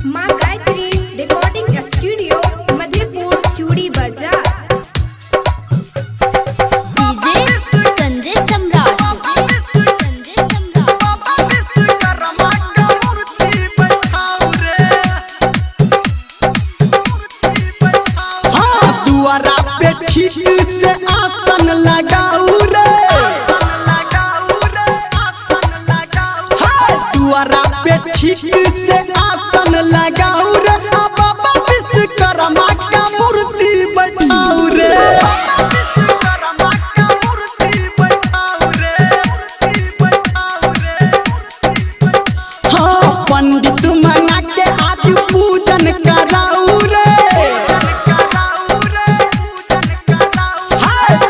माँ Gayatri recording studio Madhepur चूड़ी बाजार। डीजे संजय सम्राट। दुआरा पे ठीक से आसन लगाऊ रे, दुआरा पे ठीक से आसन लगाऊ रे, बाबा विश्वकर्मा का मूर्ति बैठाऊ रे। हाँ पंडित मंगा के आज पूजन कराऊ रे,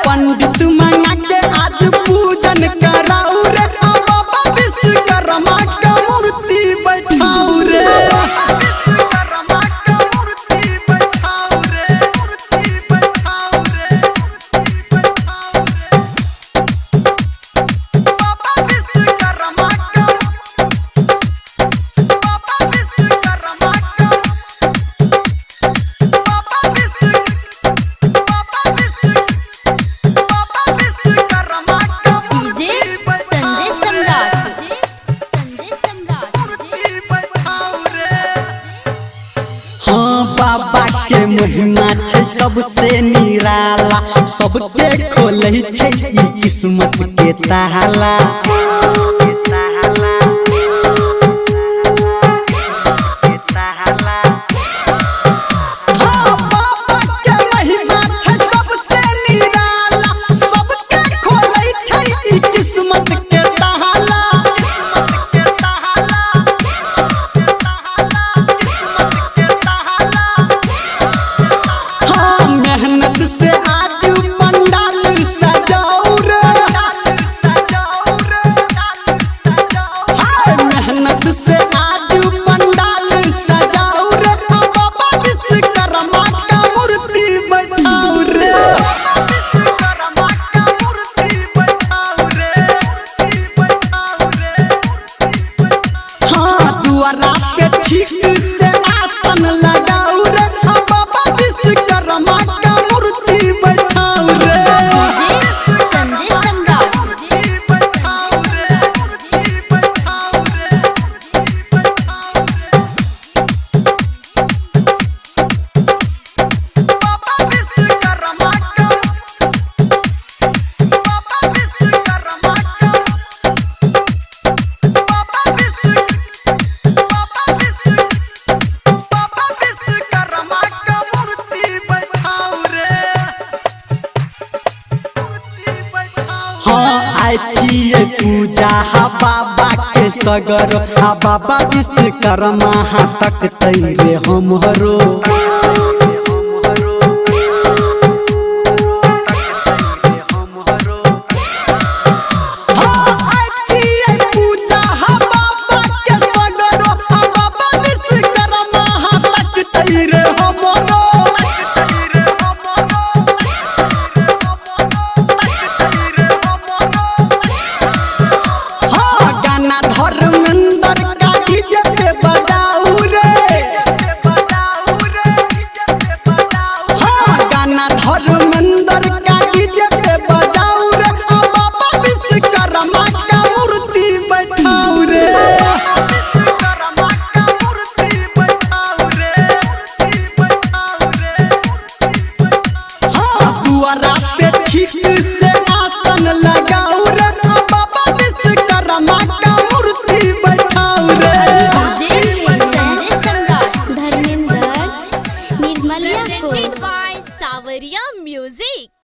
पंडित मंगा के आज पूजन कराऊ रे, बाबा विश्वकर्मा का मूर्ति बैठाऊ रे। बाबा के महिमा छै सबसे निराला, सबके खोलै छै ई किस्मत के ताला। पूजा हा बाबा के सगर, हा बाबा विश्वकर्मा हा तक तैरे हमरो। दुआरा पे ठीक